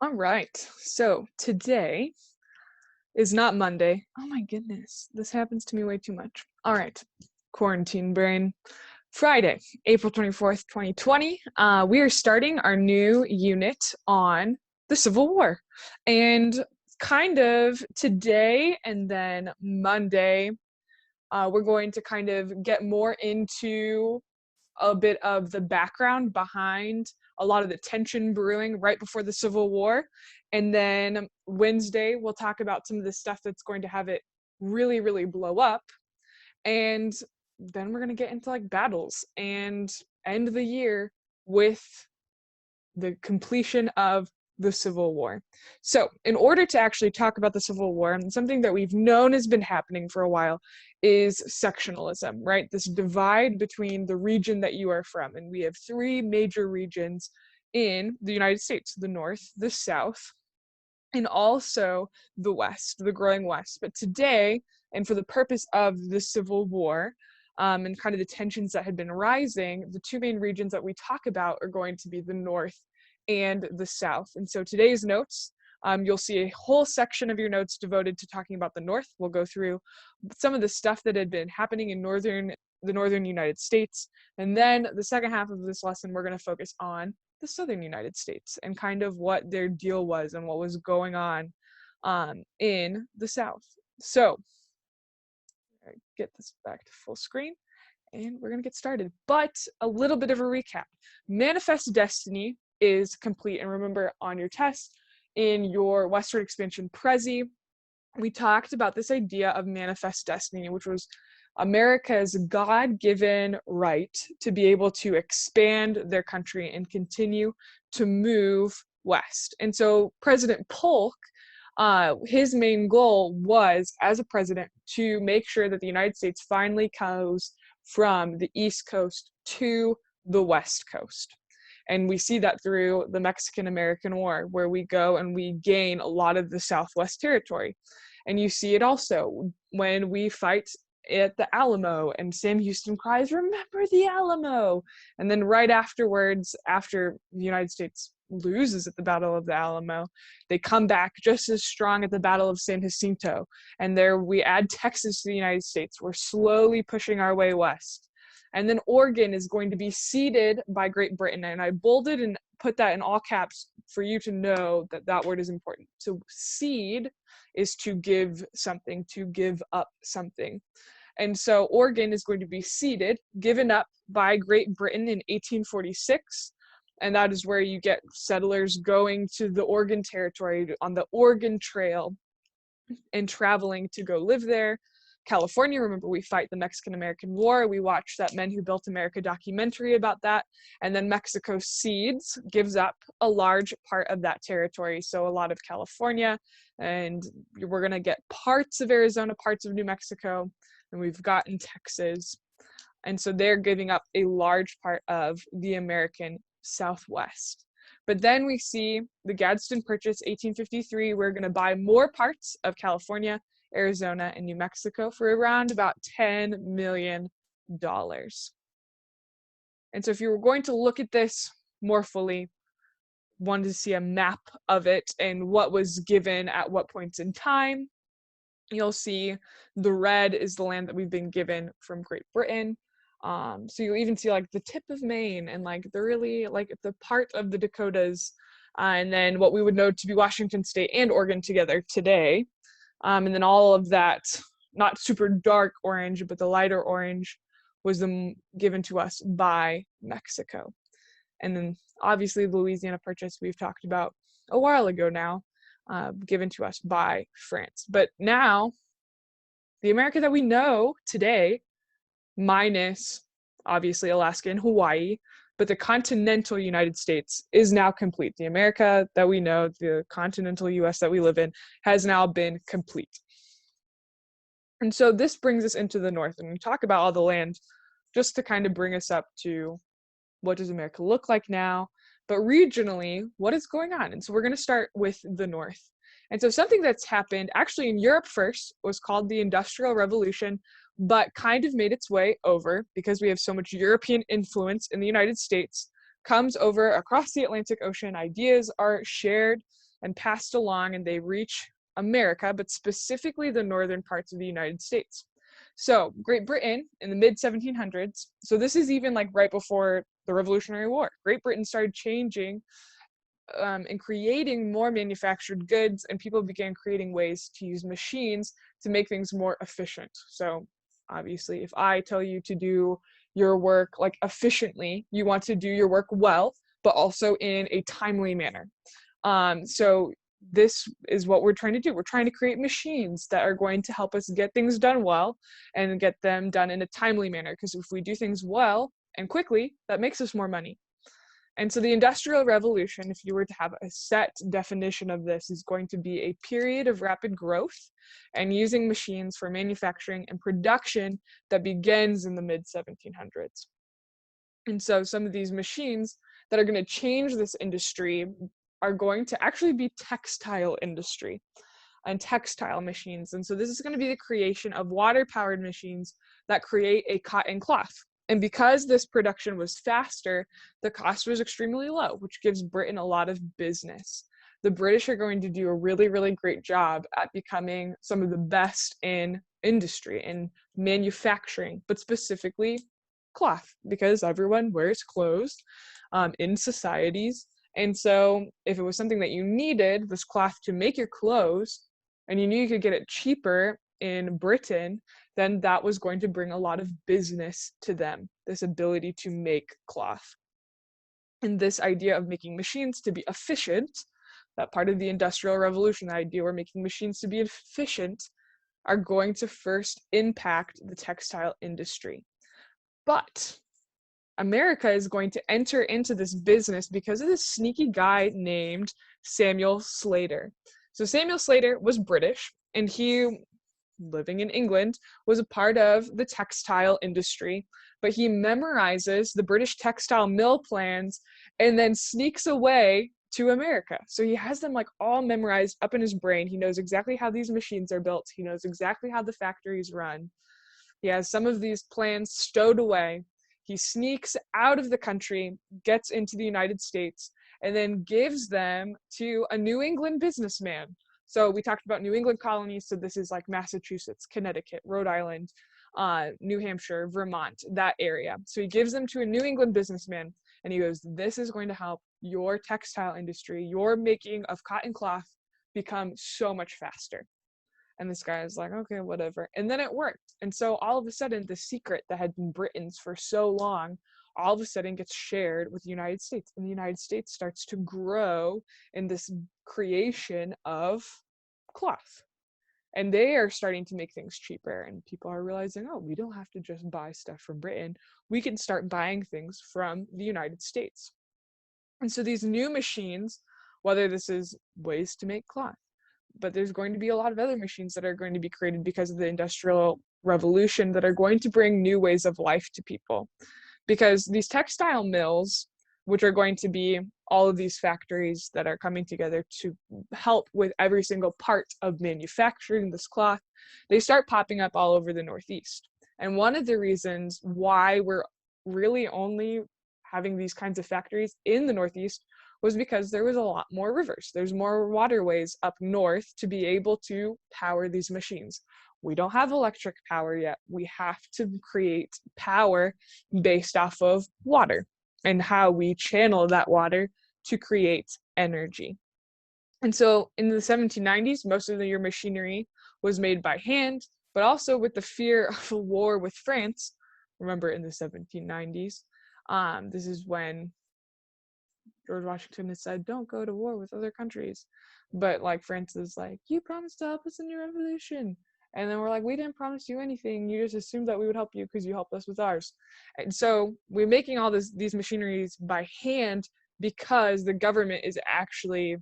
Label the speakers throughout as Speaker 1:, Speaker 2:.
Speaker 1: All right. So today is not Monday. Oh my goodness. This happens to me way too much. All right. Quarantine brain. Friday, April 24th, 2020. We are starting our new unit on the Civil War. And kind of today and then Monday, we're going to kind of get more into a bit of the background behind a lot of the tension brewing right before the Civil War. And then Wednesday, we'll talk about some of the stuff that's going to have it really, really blow up. And then we're going to get into like battles and end the year with the completion of the Civil War. So, in order to actually talk about the Civil War, and something that we've known has been happening for a while is sectionalism, right? This divide between the region that you are from. And we have three major regions in the United States: the North, the South, and also the West, the growing West. But today, and for the purpose of the Civil War, and kind of the tensions that had been rising, the two main regions that we talk about are going to be the North and the South. And so today's notes, you'll see a whole section of your notes devoted to talking about the North. We'll go through some of the stuff that had been happening in the northern United States. And then the second half of this lesson, we're going to focus on the southern United States and kind of what their deal was and what was going on in the South. So get this back to full screen and we're going to get started. But a little bit of a recap. Manifest Destiny is complete. And remember, on your test in your Westward Expansion Prezi, we talked about this idea of manifest destiny, which was America's God-given right to be able to expand their country and continue to move west. And so President Polk, his main goal was, as a president, to make sure that the United States finally goes from the East Coast to the West Coast. And we see that through the Mexican-American War, where we go and we gain a lot of the Southwest territory. And you see it also when we fight at the Alamo and Sam Houston cries, "Remember the Alamo!" And then right afterwards, after the United States loses at the Battle of the Alamo, they come back just as strong at the Battle of San Jacinto. And there we add Texas to the United States. We're slowly pushing our way west. And then Oregon is going to be ceded by Great Britain. And I bolded and put that in all caps for you to know that that word is important. So cede is to give something, to give up something. And so Oregon is going to be ceded, given up by Great Britain in 1846. And that is where you get settlers going to the Oregon Territory on the Oregon Trail and traveling to go live there. California, remember, we fight the Mexican-American War. We watched that Men Who Built America documentary about that. And then Mexico cedes, gives up a large part of that territory. So a lot of California, and we're going to get parts of Arizona, parts of New Mexico, and we've gotten Texas. And so they're giving up a large part of the American Southwest. But then we see the Gadsden Purchase, 1853. We're going to buy more parts of California, Arizona, and New Mexico for around about $10 million. And so if you were going to look at this more fully, wanted to see a map of it and what was given at what points in time, you'll see the red is the land that we've been given from Great Britain. So you'll even see like the tip of Maine and like the really like the part of the Dakotas, and then what we would know to be Washington State and Oregon together today. And then all of that, not super dark orange, but the lighter orange was given to us by Mexico. And then obviously the Louisiana Purchase we've talked about a while ago now, given to us by France. But now, the America that we know today, minus obviously Alaska and Hawaii, but the continental United States is now complete. The America that we know, the continental US that we live in, has now been complete. And so this brings us into the North, and we talk about all the land just to kind of bring us up to what does America look like now, but regionally, what is going on? And so we're going to start with the North. And so something that's happened actually in Europe first was called the Industrial Revolution, but kind of made its way over because we have so much European influence in the United States, comes over across the Atlantic Ocean. Ideas are shared and passed along, and they reach America, but specifically the northern parts of the United States. So Great Britain in the mid 1700s, so this is even like right before the Revolutionary War, Great Britain started changing and creating more manufactured goods, and people began creating ways to use machines to make things more efficient. So obviously, if I tell you to do your work like efficiently, you want to do your work well, but also in a timely manner. So this is what we're trying to do. We're trying to create machines that are going to help us get things done well and get them done in a timely manner. Because if we do things well and quickly, that makes us more money. And so the Industrial Revolution, if you were to have a set definition of this, is going to be a period of rapid growth and using machines for manufacturing and production that begins in the mid 1700s. And so some of these machines that are going to change this industry are going to actually be textile industry and textile machines. And so this is going to be the creation of water-powered machines that create a cotton cloth. And because this production was faster, the cost was extremely low, which gives Britain a lot of business. The British are going to do a really, really great job at becoming some of the best in industry, in manufacturing, but specifically cloth, because everyone wears clothes in societies. And so if it was something that you needed, this cloth to make your clothes, and you knew you could get it cheaper in Britain, then that was going to bring a lot of business to them, this ability to make cloth. And this idea of making machines to be efficient, that part of the Industrial Revolution, the idea we're making machines to be efficient, are going to first impact the textile industry. But America is going to enter into this business because of this sneaky guy named Samuel Slater. So Samuel Slater was British, and he, living in England, was a part of the textile industry, but he memorizes the British textile mill plans and then sneaks away to America. So he has them like all memorized up in his brain. He knows exactly how these machines are built. He knows exactly how the factories run. He has some of these plans stowed away. He sneaks out of the country, gets into the United States, and then gives them to a New England businessman. So we talked about New England colonies, so this is like Massachusetts, Connecticut, Rhode Island, New Hampshire, Vermont, that area. So he gives them to a New England businessman, and he goes, this is going to help your textile industry, your making of cotton cloth, become so much faster. And this guy is like, okay, whatever. And then it worked. And so all of a sudden, the secret that had been Britain's for so long, all of a sudden gets shared with the United States. And the United States starts to grow in this creation of cloth. And they are starting to make things cheaper. And people are realizing, oh, we don't have to just buy stuff from Britain. We can start buying things from the United States. And so these new machines, whether this is ways to make cloth, but there's going to be a lot of other machines that are going to be created because of the Industrial Revolution that are going to bring new ways of life to people. Because these textile mills, which are going to be all of these factories that are coming together to help with every single part of manufacturing this cloth, they start popping up all over the Northeast. And one of the reasons why we're really only having these kinds of factories in the Northeast was because there was a lot more rivers. There's more waterways up north to be able to power these machines. We don't have electric power yet. We have to create power based off of water and how we channel that water to create energy. And so in the 1790s, most of your machinery was made by hand, but also with the fear of a war with France. Remember, in the 1790s, this is when George Washington has said, don't go to war with other countries. But like France is like, you promised to help us in your revolution. And then we're like, we didn't promise you anything. You just assumed that we would help you because you helped us with ours. And so we're making all these machineries by hand because the government is actually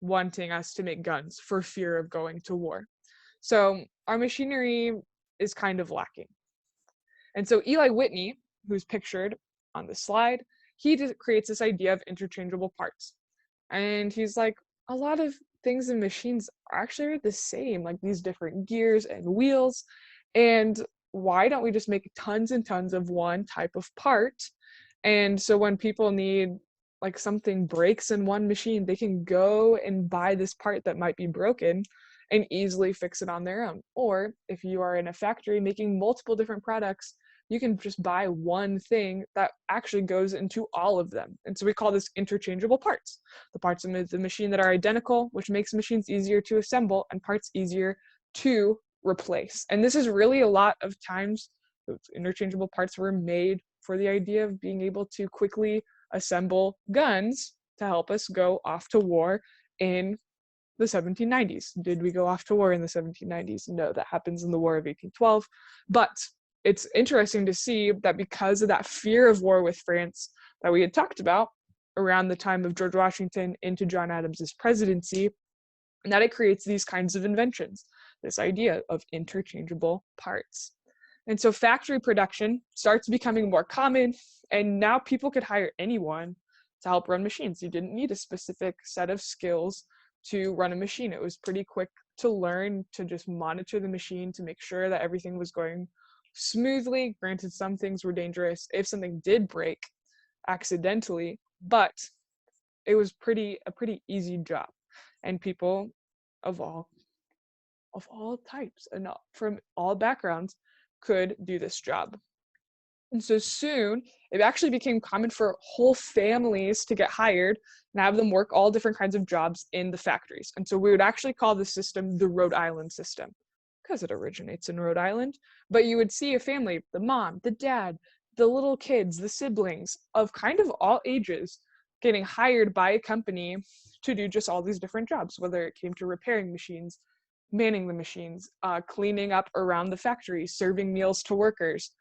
Speaker 1: wanting us to make guns for fear of going to war. So our machinery is kind of lacking. And so Eli Whitney, who's pictured on the slide, he creates this idea of interchangeable parts. And he's like, a lot of things in machines are actually the same, like these different gears and wheels. And why don't we just make tons and tons of one type of part? And so when people need like something breaks in one machine, they can go and buy this part that might be broken and easily fix it on their own. Or if you are in a factory making multiple different products, you can just buy one thing that actually goes into all of them. And so we call this interchangeable parts. The parts of the machine that are identical, which makes machines easier to assemble and parts easier to replace. And this is really a lot of times those interchangeable parts were made for the idea of being able to quickly assemble guns to help us go off to war in the 1790s. Did we go off to war in the 1790s? No, that happens in the War of 1812. But it's interesting to see that because of that fear of war with France that we had talked about around the time of George Washington into John Adams's presidency, and that it creates these kinds of inventions, this idea of interchangeable parts. And so factory production starts becoming more common, and now people could hire anyone to help run machines. You didn't need a specific set of skills to run a machine. It was pretty quick to learn to just monitor the machine to make sure that everything was going smoothly. Granted, some things were dangerous if something did break accidentally, but it was a pretty easy job. And people of all types and from all backgrounds could do this job. And so soon it actually became common for whole families to get hired and have them work all different kinds of jobs in the factories. And so we would actually call this system the Rhode Island system because it originates in Rhode Island. But you would see a family, the mom, the dad, the little kids, the siblings of kind of all ages getting hired by a company to do just all these different jobs, whether it came to repairing machines, manning the machines, cleaning up around the factory, serving meals to workers.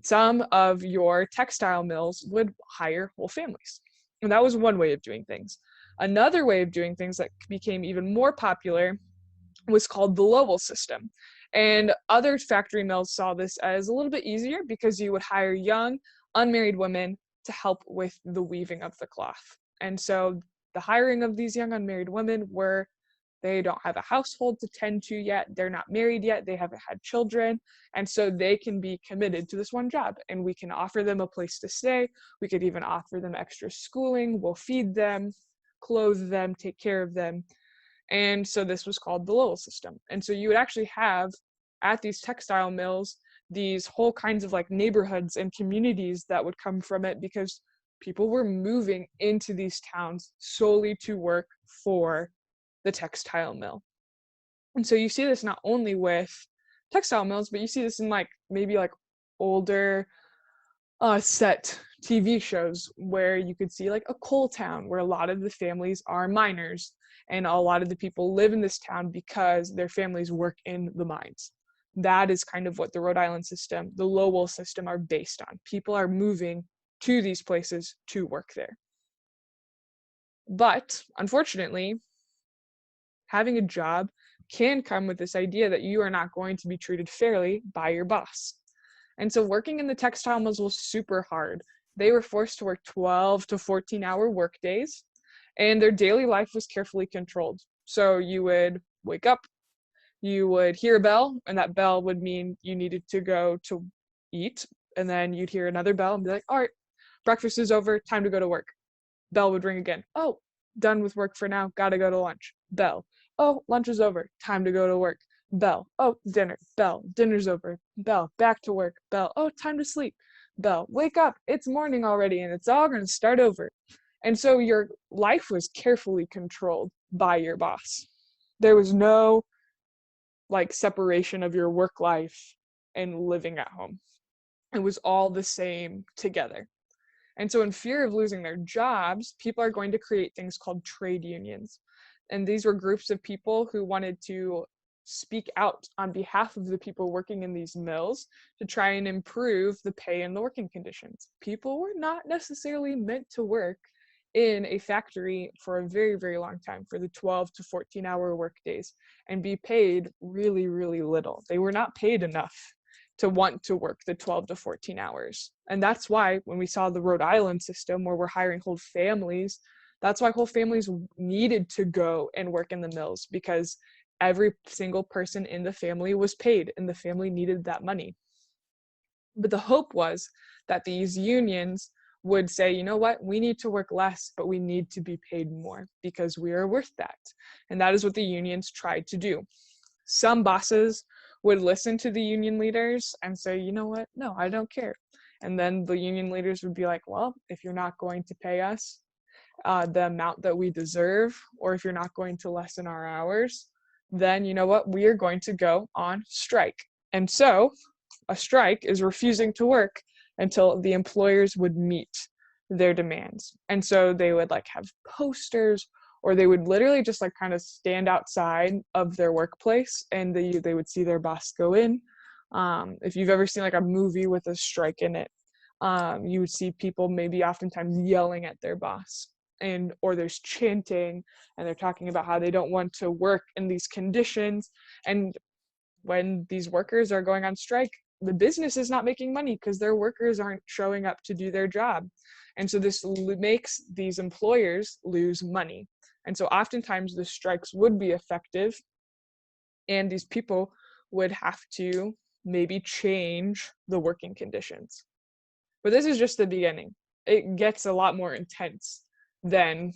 Speaker 1: Some of your textile mills would hire whole families. And that was one way of doing things. Another way of doing things that became even more popular was called the Lowell system. And other factory mills saw this as a little bit easier because you would hire young, unmarried women to help with the weaving of the cloth. And so the hiring of these young unmarried women were, they don't have a household to tend to yet, they're not married yet, they haven't had children, and so they can be committed to this one job, and we can offer them a place to stay, we could even offer them extra schooling, we'll feed them, clothe them, take care of them. And so this was called the Lowell system. And so you would actually have at these textile mills these whole kinds of like neighborhoods and communities that would come from it because people were moving into these towns solely to work for the textile mill. And so you see this not only with textile mills, but you see this in like maybe like older set TV shows where you could see like a coal town where a lot of the families are miners and a lot of the people live in this town because their families work in the mines. That is kind of what the Rhode Island system, the Lowell system, are based on. People are moving to these places to work there. But unfortunately, having a job can come with this idea that you are not going to be treated fairly by your boss. And so working in the textile mills was super hard. They were forced to work 12 to 14-hour work days, and their daily life was carefully controlled. So you would wake up, you would hear a bell, and that bell would mean you needed to go to eat, and then you'd hear another bell and be like, all right, breakfast is over, time to go to work. Bell would ring again. Oh, done with work for now, gotta go to lunch. Bell. Oh, lunch is over, time to go to work. Bell. Oh, dinner. Bell. Dinner's over. Bell. Back to work. Bell. Oh, time to sleep. Bell. Wake up. It's morning already and it's all going to start over. And so your life was carefully controlled by your boss. There was no like separation of your work life and living at home. It was all the same together. And so in fear of losing their jobs, people are going to create things called trade unions. And these were groups of people who wanted to speak out on behalf of the people working in these mills to try and improve the pay and the working conditions. People were not necessarily meant to work in a factory for a very, very long time, for the 12 to 14-hour work days, and be paid really, really little. They were not paid enough to want to work the 12 to 14 hours. And that's why when we saw the Rhode Island system where we're hiring whole families, that's why whole families needed to go and work in the mills, because every single person in the family was paid and the family needed that money. But the hope was that these unions would say, you know what, we need to work less, but we need to be paid more because we are worth that. And that is what the unions tried to do. Some bosses would listen to the union leaders and say, you know what, no, I don't care. And then the union leaders would be like, well, if you're not going to pay us the amount that we deserve, or if you're not going to lessen our hours, then you know what, we are going to go on strike. And so a strike is refusing to work until the employers would meet their demands. And so they would like have posters, or they would literally just like kind of stand outside of their workplace, and they would see their boss go in. If you've ever seen like a movie with a strike in it, you would see people maybe oftentimes yelling at their boss, and or there's chanting, and they're talking about how they don't want to work in these conditions. And when these workers are going on strike, the business is not making money because their workers aren't showing up to do their job. And so this makes these employers lose money. And so oftentimes the strikes would be effective, and these people would have to maybe change the working conditions. But this is just the beginning. It gets a lot more intense than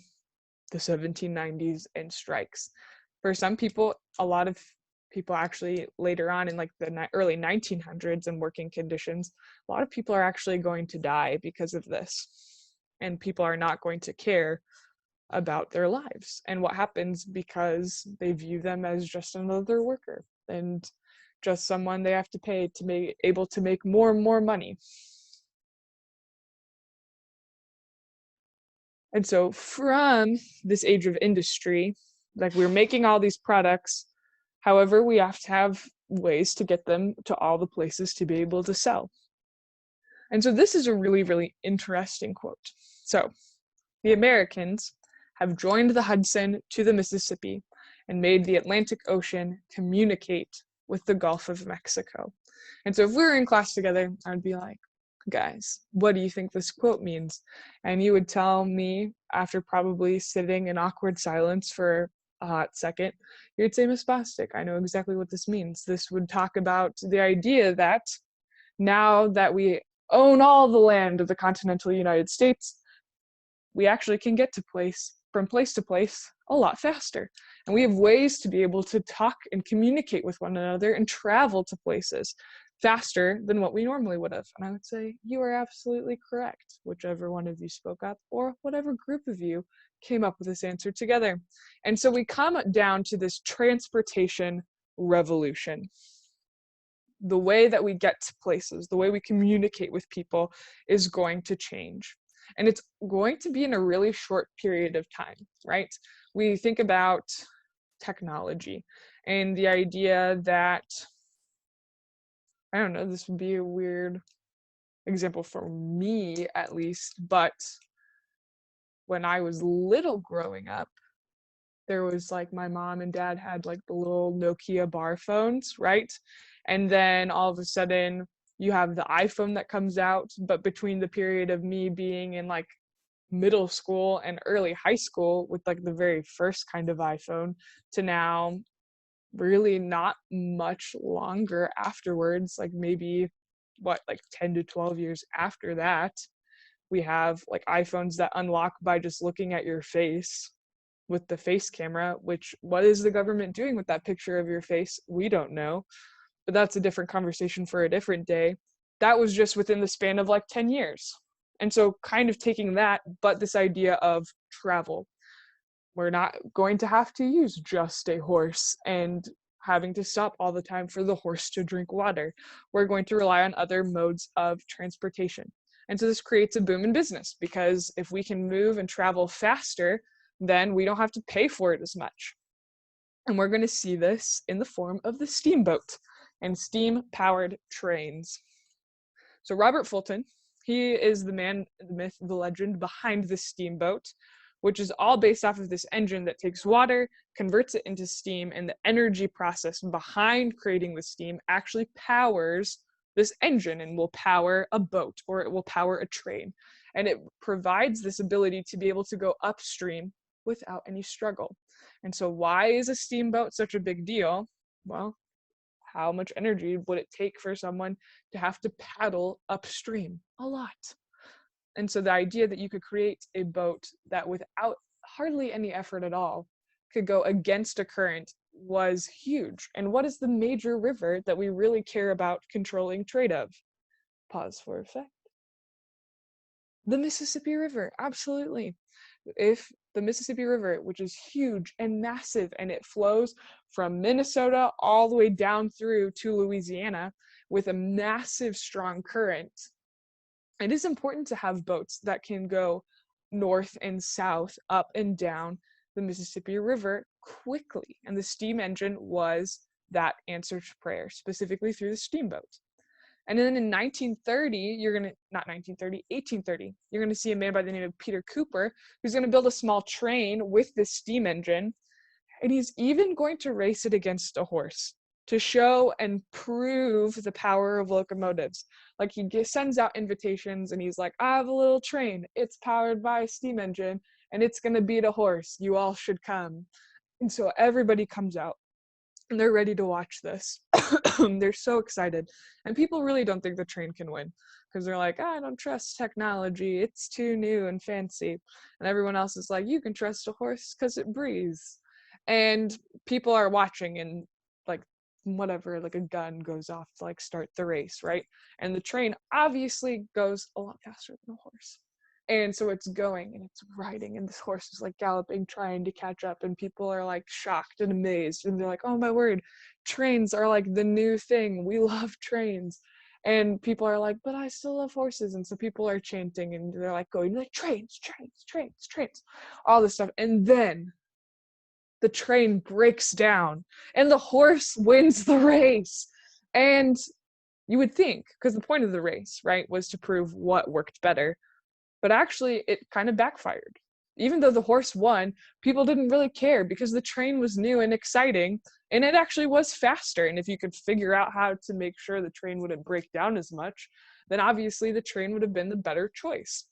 Speaker 1: the 1790s and strikes. For some people, a lot of people actually later on in like the early 1900s and working conditions, a lot of people are actually going to die because of this. And people are not going to care about their lives and what happens because they view them as just another worker and just someone they have to pay to be able to make more and more money. And so from this age of industry, like we're making all these products, however, we have to have ways to get them to all the places to be able to sell. And so this is a really, really interesting quote. So the Americans have joined the Hudson to the Mississippi and made the Atlantic Ocean communicate with the Gulf of Mexico. And so if we were in class together, I'd be like, guys, what do you think this quote means? And you would tell me, after probably sitting in awkward silence for a hot second, you'd say, Miss Bostic, I know exactly what this means. This would talk about the idea that now that we own all the land of the continental United States, we actually can get from place to place a lot faster. And we have ways to be able to talk and communicate with one another and travel to places faster than what we normally would have. And I would say, you are absolutely correct, whichever one of you spoke up, or whatever group of you came up with this answer together. And so we come down to this transportation revolution. The way that we get to places, the way we communicate with people is going to change. And it's going to be in a really short period of time, right? We think about technology and the idea that, I don't know, this would be a weird example for me at least, but when I was little growing up, there was like my mom and dad had like the little Nokia bar phones, right? And then all of a sudden you have the iPhone that comes out, but between the period of me being in like middle school and early high school with like the very first kind of iPhone to now really not much longer afterwards, like maybe like 10 to 12 years after that, we have like iPhones that unlock by just looking at your face with the face camera, which what is the government doing with that picture of your face? We don't know, but that's a different conversation for a different day. That was just within the span of like 10 years. And so kind of taking that, but this idea of travel, we're not going to have to use just a horse and having to stop all the time for the horse to drink water. We're going to rely on other modes of transportation. And so this creates a boom in business, because if we can move and travel faster, then we don't have to pay for it as much. And we're going to see this in the form of the steamboat and steam-powered trains. So Robert Fulton, he is the man, the myth, the legend behind the steamboat, which is all based off of this engine that takes water, converts it into steam, and the energy process behind creating the steam actually powers this engine and will power a boat, or it will power a train. And it provides this ability to be able to go upstream without any struggle. And so why is a steamboat such a big deal? Well, how much energy would it take for someone to have to paddle upstream? A lot. And so the idea that you could create a boat that without hardly any effort at all could go against a current was huge. And what is the major river that we really care about controlling trade of? Pause for effect. The Mississippi River, absolutely. If the Mississippi River, which is huge and massive, and it flows from Minnesota all the way down through to Louisiana with a massive, strong current, it is important to have boats that can go north and south, up and down the Mississippi River quickly. And the steam engine was that answer to prayer, specifically through the steamboat. And then in 1830, you're going to see a man by the name of Peter Cooper, who's going to build a small train with this steam engine. And he's even going to race it against a horse to show and prove the power of locomotives. Like he sends out invitations and he's like, I have a little train. It's powered by a steam engine and it's going to beat a horse. You all should come. And so everybody comes out and they're ready to watch this. They're so excited. And people really don't think the train can win because they're like, I don't trust technology. It's too new and fancy. And everyone else is like, you can trust a horse because it breathes. And people are watching and like whatever, like a gun goes off to like start the race, right? And the train obviously goes a lot faster than a horse. And so it's going and it's riding and this horse is like galloping, trying to catch up, and people are like shocked and amazed and they're like, oh my word, trains are like the new thing. We love trains. And people are like, but I still love horses. And so people are chanting and they're like going like trains, trains, trains, trains, all this stuff. And then the train breaks down and the horse wins the race. And you would think, because the point of the race, right, was to prove what worked better. But actually, it kind of backfired. Even though the horse won, people didn't really care because the train was new and exciting, and it actually was faster. And if you could figure out how to make sure the train wouldn't break down as much, then obviously the train would have been the better choice.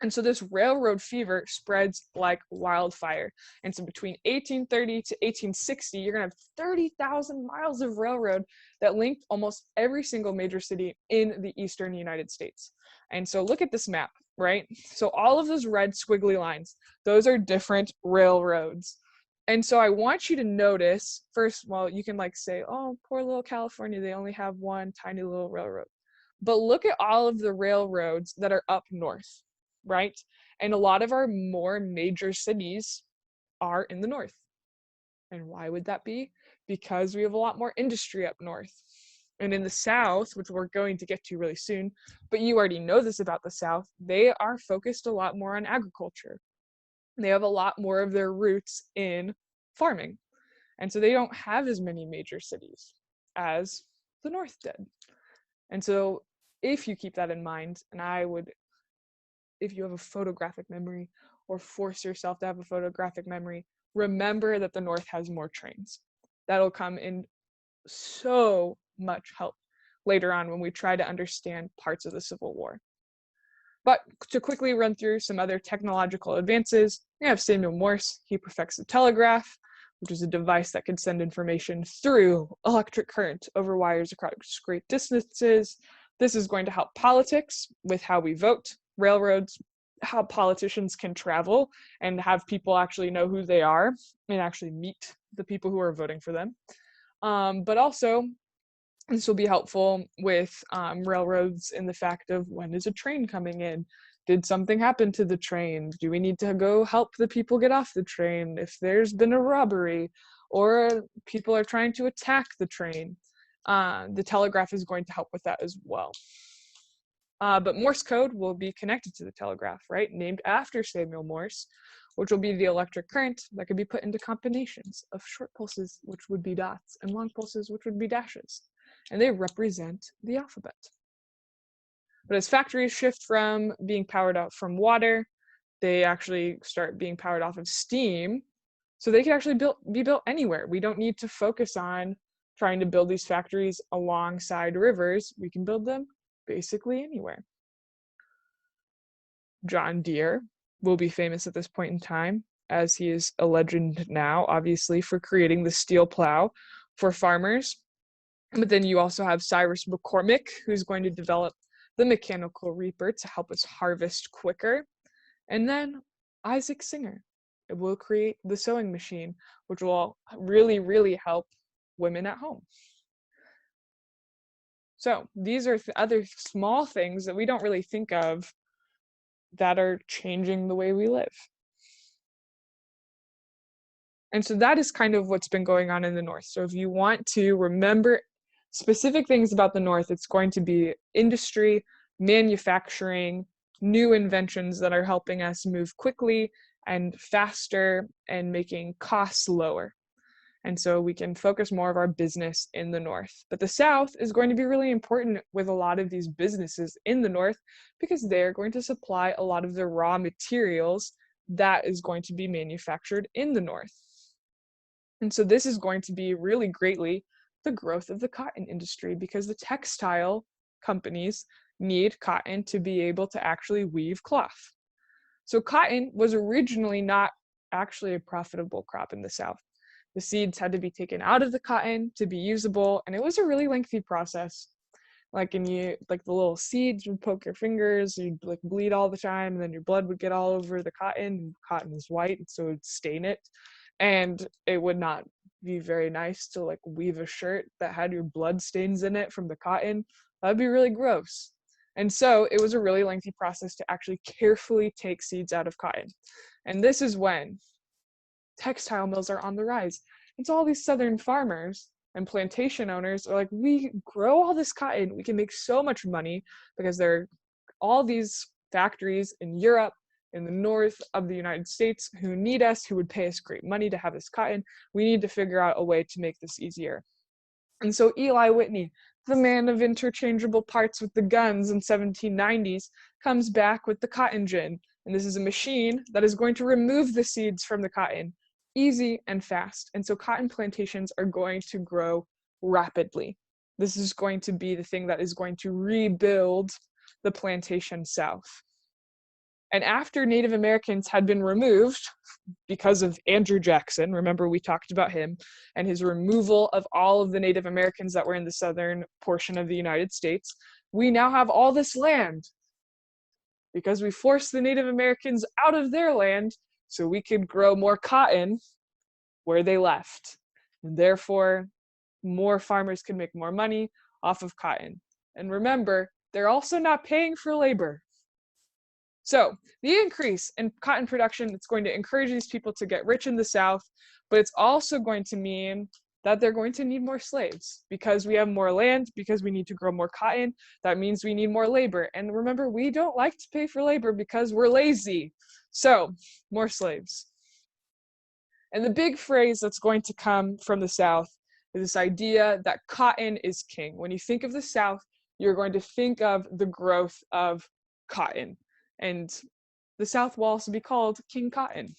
Speaker 1: And so this railroad fever spreads like wildfire. And so between 1830 to 1860, you're going to have 30,000 miles of railroad that linked almost every single major city in the eastern United States. And so look at this map, right? So all of those red squiggly lines, those are different railroads. And so I want you to notice, first, well, you can like say, oh, poor little California, they only have one tiny little railroad. But look at all of the railroads that are up north, right? And a lot of our more major cities are in the north. And why would that be? Because we have a lot more industry up north. And in the South, which we're going to get to really soon, but you already know this about the South, they are focused a lot more on agriculture. They have a lot more of their roots in farming. And so they don't have as many major cities as the North did. And so if you keep that in mind, and I would, if you have a photographic memory or force yourself to have a photographic memory, remember that the North has more trains. That'll come in so much help later on when we try to understand parts of the Civil War. But to quickly run through some other technological advances, we have Samuel Morse. He perfects the telegraph, which is a device that can send information through electric current over wires across great distances. This is going to help politics with how we vote, railroads, how politicians can travel and have people actually know who they are and actually meet the people who are voting for them. But also, this will be helpful with railroads in the fact of when is a train coming in? Did something happen to the train? Do we need to go help the people get off the train if there's been a robbery or people are trying to attack the train? The telegraph is going to help with that as well. But Morse code will be connected to the telegraph, right? Named after Samuel Morse, which will be the electric current that can be put into combinations of short pulses, which would be dots, and long pulses, which would be dashes. And they represent the alphabet. But as factories shift from being powered up from water, they actually start being powered off of steam. So they can actually be built anywhere. We don't need to focus on trying to build these factories alongside rivers. We can build them basically anywhere. John Deere will be famous at this point in time, as he is a legend now, obviously, for creating the steel plow for farmers. But then you also have Cyrus McCormick, who's going to develop the mechanical reaper to help us harvest quicker, and then Isaac Singer. It will create the sewing machine, which will really, really help women at home. So these are other small things that we don't really think of that are changing the way we live. And so that is kind of what's been going on in the North. So if you want to remember specific things about the North, it's going to be industry, manufacturing, new inventions that are helping us move quickly and faster and making costs lower. And so we can focus more of our business in the North. But the South is going to be really important with a lot of these businesses in the North because they're going to supply a lot of the raw materials that is going to be manufactured in the North. And so this is going to be really greatly the growth of the cotton industry because the textile companies need cotton to be able to actually weave cloth. So cotton was originally not actually a profitable crop in the South. The seeds had to be taken out of the cotton to be usable, and it was a really lengthy process. Like the little seeds would poke your fingers, you'd like bleed all the time, and then your blood would get all over the cotton. Cotton is white, so it would stain it. And it would not be very nice to like weave a shirt that had your blood stains in it from the cotton. That'd be really gross. And so it was a really lengthy process to actually carefully take seeds out of cotton. And this is when textile mills are on the rise. And so all these southern farmers and plantation owners are like, we grow all this cotton, we can make so much money because there are all these factories in Europe, in the north of the United States who need us, who would pay us great money to have this cotton. We need to figure out a way to make this easier. And so Eli Whitney, the man of interchangeable parts with the guns in 1790s, comes back with the cotton gin. And this is a machine that is going to remove the seeds from the cotton, easy and fast. And so cotton plantations are going to grow rapidly. This is going to be the thing that is going to rebuild the plantation South. And after Native Americans had been removed because of Andrew Jackson, remember we talked about him, and his removal of all of the Native Americans that were in the southern portion of the United States, we now have all this land because we forced the Native Americans out of their land so we could grow more cotton where they left. And therefore, more farmers could make more money off of cotton. And remember, they're also not paying for labor. So the increase in cotton production, it's going to encourage these people to get rich in the South, but it's also going to mean that they're going to need more slaves because we have more land, because we need to grow more cotton. That means we need more labor. And remember, we don't like to pay for labor because we're lazy. So more slaves. And the big phrase that's going to come from the South is this idea that cotton is king. When you think of the South, you're going to think of the growth of cotton. And the South will also be called King Cotton.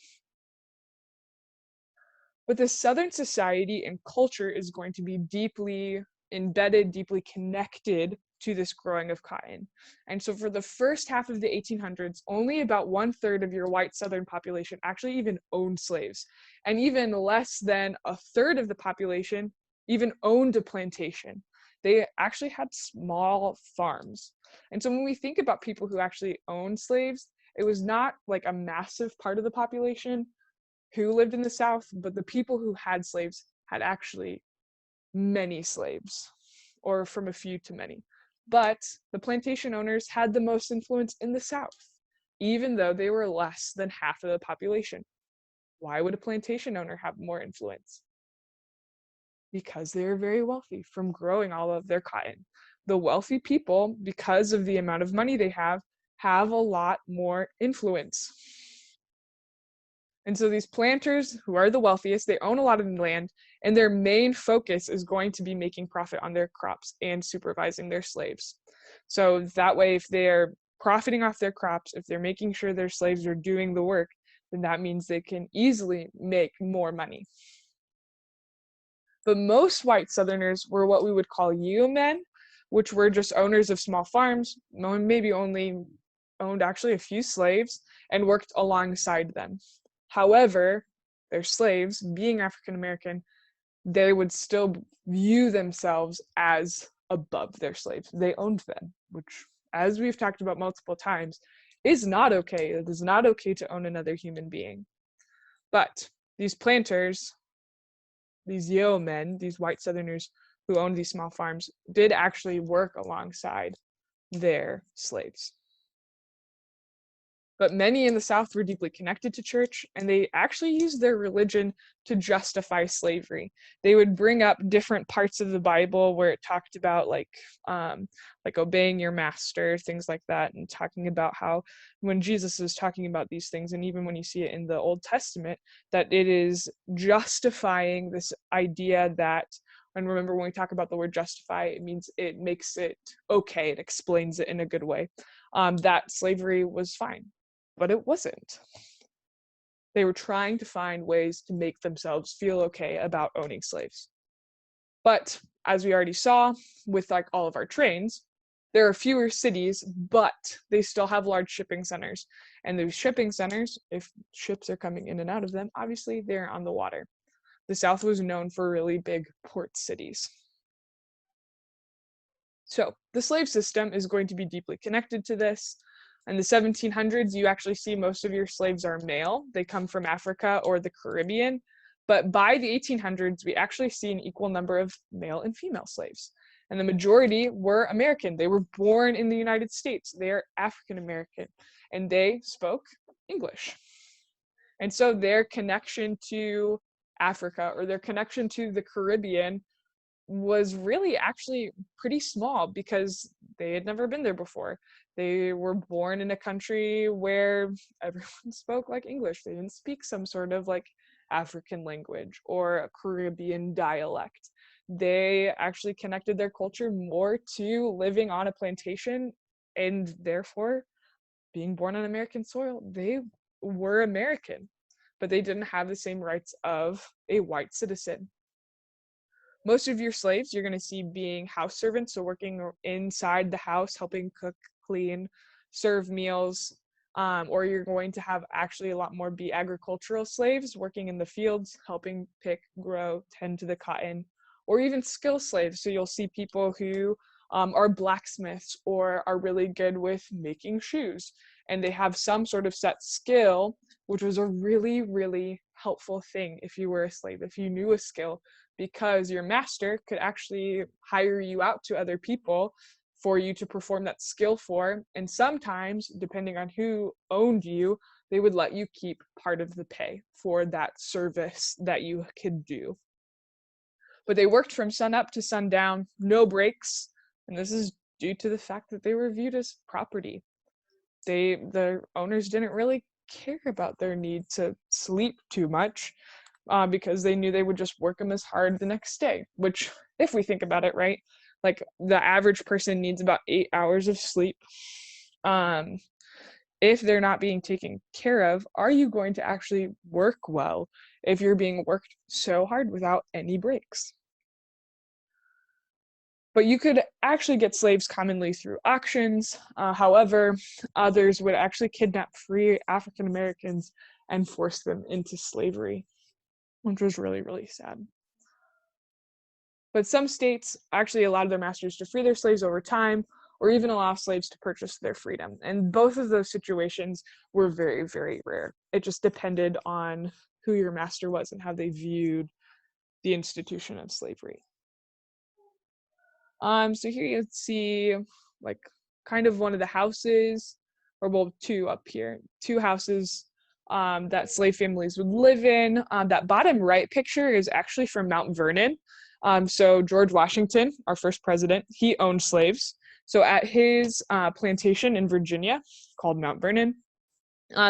Speaker 1: But the Southern society and culture is going to be deeply embedded, deeply connected to this growing of cotton. And so for the first half of the 1800s, only about 1/3 of your white Southern population actually even owned slaves. And even less than 1/3 of the population even owned a plantation. They actually had small farms. And so when we think about people who actually owned slaves, it was not like a massive part of the population who lived in the South, but the people who had slaves had actually many slaves, or from a few to many. But the plantation owners had the most influence in the South, even though they were less than half of the population. Why would a plantation owner have more influence? Because they are very wealthy from growing all of their cotton. The wealthy people, because of the amount of money they have a lot more influence. And so these planters, who are the wealthiest, they own a lot of the land, and their main focus is going to be making profit on their crops and supervising their slaves. So that way, if they're profiting off their crops, if they're making sure their slaves are doing the work, then that means they can easily make more money. But most white Southerners were what we would call yeomen, which were just owners of small farms, maybe only owned actually a few slaves, and worked alongside them. However, their slaves, being African American, they would still view themselves as above their slaves. They owned them, which as we've talked about multiple times, is not okay. It is not okay to own another human being. But these planters, these yeomen, these white Southerners who owned these small farms, did actually work alongside their slaves. But many in the South were deeply connected to church, and they actually used their religion to justify slavery. They would bring up different parts of the Bible where it talked about like obeying your master, things like that, and talking about how when Jesus is talking about these things, and even when you see it in the Old Testament, that it is justifying this idea that, and remember when we talk about the word justify, it means it makes it okay, it explains it in a good way, that slavery was fine. But it wasn't. They were trying to find ways to make themselves feel okay about owning slaves. But as we already saw with like all of our trains, there are fewer cities, but they still have large shipping centers. And those shipping centers, if ships are coming in and out of them, obviously they're on the water. The South was known for really big port cities. So the slave system is going to be deeply connected to this. In the 1700s, you actually see most of your slaves are male. They come from Africa or the Caribbean. But by the 1800s, we actually see an equal number of male and female slaves. And the majority were American. They were born in the United States. They are African American, and they spoke English. And so their connection to Africa or their connection to the Caribbean was really actually pretty small because they had never been there before. They were born in a country where everyone spoke like English. They didn't speak some sort of like African language or a Caribbean dialect. They actually connected their culture more to living on a plantation and therefore being born on American soil. They were American, but they didn't have the same rights of a white citizen. Most of your slaves you're going to see being house servants, so working inside the house, helping cook, clean, serve meals, or you're going to have actually a lot more be agricultural slaves working in the fields, helping pick, grow, tend to the cotton, or even skill slaves. So you'll see people who are blacksmiths or are really good with making shoes, and they have some sort of set skill, which was a really, really helpful thing if you were a slave, if you knew a skill, because your master could actually hire you out to other people for you to perform that skill for. And sometimes, depending on who owned you, they would let you keep part of the pay for that service that you could do. But they worked from sun up to sundown, no breaks. And this is due to the fact that they were viewed as property. The owners didn't really care about their need to sleep too much. Because they knew they would just work them as hard the next day, which, if we think about it, right, like the average person needs about 8 hours of sleep. If they're not being taken care of, are you going to actually work well if you're being worked so hard without any breaks? But you could actually get slaves commonly through auctions. However, others would actually kidnap free African Americans and force them into slavery, which was really, really sad. But some states actually allowed their masters to free their slaves over time, or even allow slaves to purchase their freedom. And both of those situations were very, very rare. It just depended on who your master was and how they viewed the institution of slavery. So here you see like kind of one of the houses, or well, two up here, two houses that slave families would live in. That bottom right picture is actually from Mount Vernon. So George Washington, our first president, he owned slaves. So at his plantation in Virginia called Mount Vernon,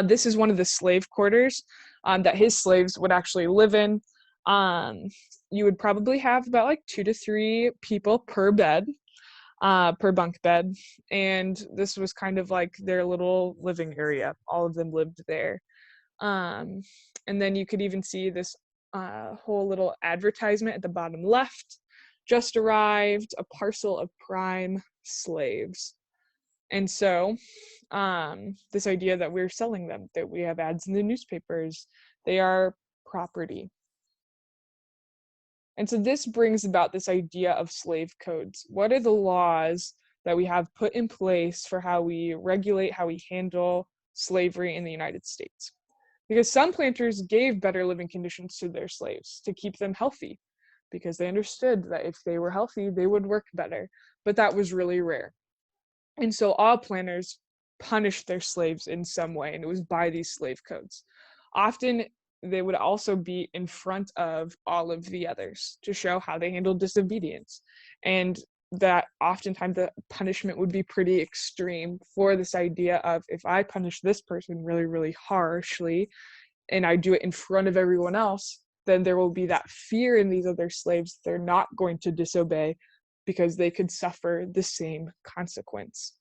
Speaker 1: this is one of the slave quarters that his slaves would actually live in. You would probably have about like 2 to 3 people per bed, per bunk bed. And this was kind of like their little living area. All of them lived there. And then you could even see this whole little advertisement at the bottom left. Just arrived, a parcel of prime slaves. And so this idea that we're selling them, that we have ads in the newspapers, they are property. And so this brings about this idea of slave codes. What are the laws that we have put in place for how we regulate, how we handle slavery in the United States. Because some planters gave better living conditions to their slaves to keep them healthy, because they understood that if they were healthy, they would work better. But that was really rare. And so all planters punished their slaves in some way, and it was by these slave codes. Often they would also be in front of all of the others to show how they handled disobedience. And that oftentimes the punishment would be pretty extreme for this idea of, if I punish this person really, really harshly and I do it in front of everyone else, then there will be that fear in these other slaves they're not going to disobey because they could suffer the same consequence.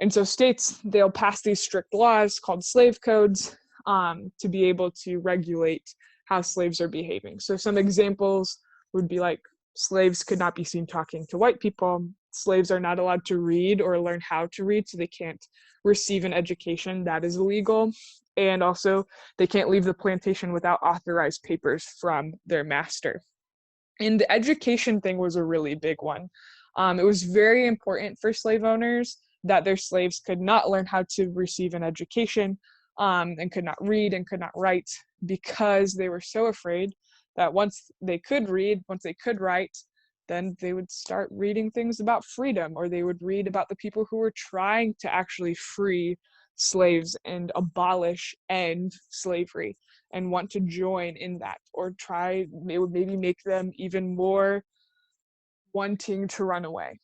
Speaker 1: And so states, they'll pass these strict laws called slave codes to be able to regulate how slaves are behaving. So some examples would be like, slaves could not be seen talking to white people. Slaves are not allowed to read or learn how to read, so they can't receive an education. That is illegal. And also, they can't leave the plantation without authorized papers from their master. And the education thing was a really big one. It was very important for slave owners that their slaves could not learn how to receive an education and could not read and could not write, because they were so afraid that once they could read, once they could write, then they would start reading things about freedom, or they would read about the people who were trying to actually free slaves and abolish, end slavery, and want to join in that, or try, it would maybe make them even more wanting to run away.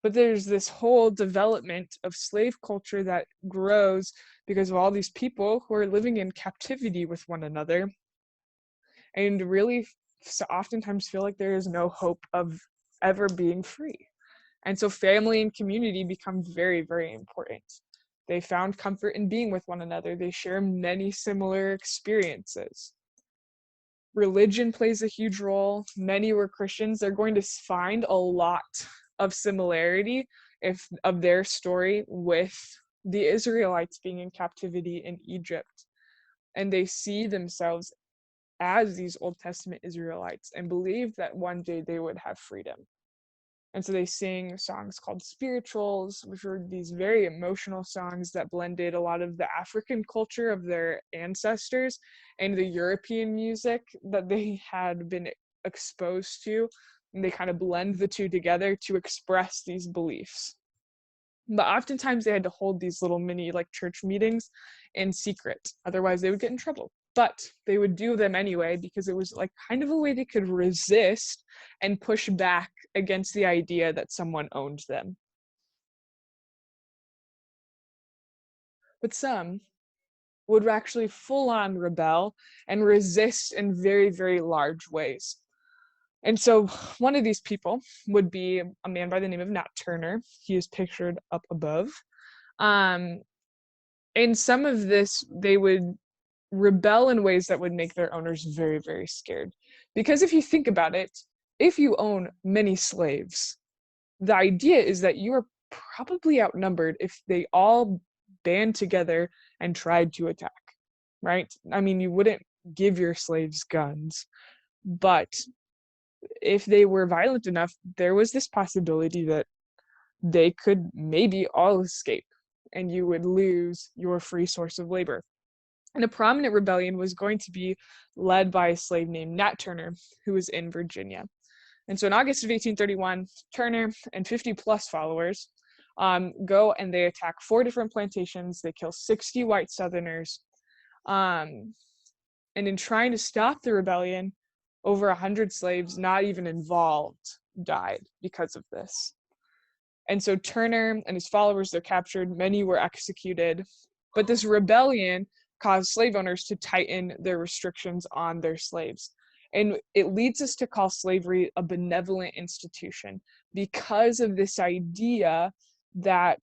Speaker 1: But there's this whole development of slave culture that grows because of all these people who are living in captivity with one another, and really oftentimes feel like there is no hope of ever being free. And so family and community become very, very important. They found comfort in being with one another. They share many similar experiences. Religion plays a huge role. Many were Christians. They're going to find a lot of similarity of their story with the Israelites being in captivity in Egypt. And they see themselves as these Old Testament Israelites and believe that one day they would have freedom. And so they sing songs called spirituals, which were these very emotional songs that blended a lot of the African culture of their ancestors and the European music that they had been exposed to. And they kind of blend the two together to express these beliefs. But oftentimes they had to hold these little mini like church meetings in secret, otherwise they would get in trouble. But they would do them anyway because it was like kind of a way they could resist and push back against the idea that someone owned them. But some would actually full on rebel and resist in very, very large ways. And so one of these people would be a man by the name of Nat Turner. He is pictured up above. Um, and some of this, they would rebel in ways that would make their owners very, very scared. Because if you think about it, if you own many slaves, the idea is that you are probably outnumbered if they all band together and tried to attack, right? I mean, you wouldn't give your slaves guns, but if they were violent enough, there was this possibility that they could maybe all escape and you would lose your free source of labor. And a prominent rebellion was going to be led by a slave named Nat Turner, who was in Virginia. And so in August of 1831, Turner and 50 plus followers go and they attack 4 different plantations. They kill 60 white Southerners. And in trying to stop the rebellion, over 100 slaves not even involved died because of this. And so Turner and his followers, they're captured. Many were executed. But this rebellion caused slave owners to tighten their restrictions on their slaves. And it leads us to call slavery a benevolent institution because of this idea that,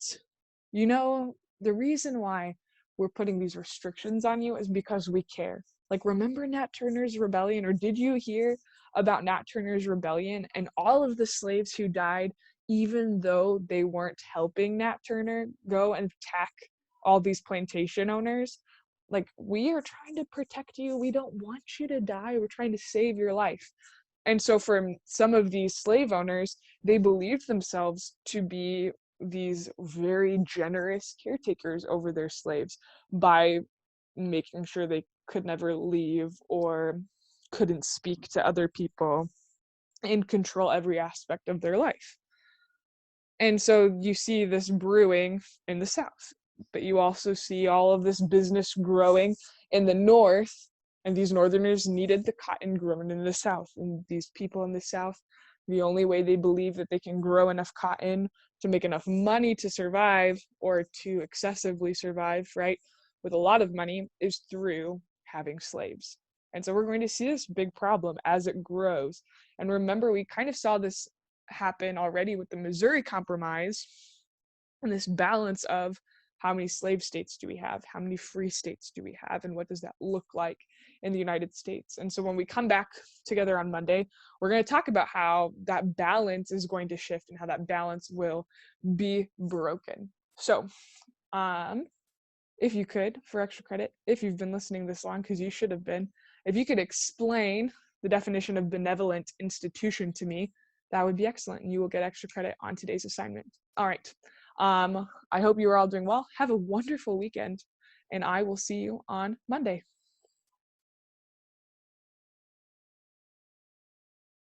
Speaker 1: you know, the reason why we're putting these restrictions on you is because we care. Like, remember Nat Turner's rebellion? Or did you hear about Nat Turner's rebellion and all of the slaves who died, even though they weren't helping Nat Turner go and attack all these plantation owners? Like, we are trying to protect you. We don't want you to die. We're trying to save your life. And so for some of these slave owners, they believed themselves to be these very generous caretakers over their slaves by making sure they could never leave or couldn't speak to other people and control every aspect of their life. And so you see this brewing in the South, but you also see all of this business growing in the North, and these Northerners needed the cotton grown in the South. And these people in the South, the only way they believe that they can grow enough cotton to make enough money to survive or to excessively survive, right, with a lot of money is through having slaves. And so we're going to see this big problem as it grows. And remember, we kind of saw this happen already with the Missouri Compromise and this balance of how many slave states do we have, how many free states do we have, and what does that look like in the United States. And so when we come back together on Monday, we're going to talk about how that balance is going to shift and how that balance will be broken. So if you could, for extra credit, if you've been listening this long, because you should have been, if you could explain the definition of benevolent institution to me, that would be excellent, and you will get extra credit on today's assignment. All right. I hope you are all doing well. Have a wonderful weekend, and I will see you on Monday.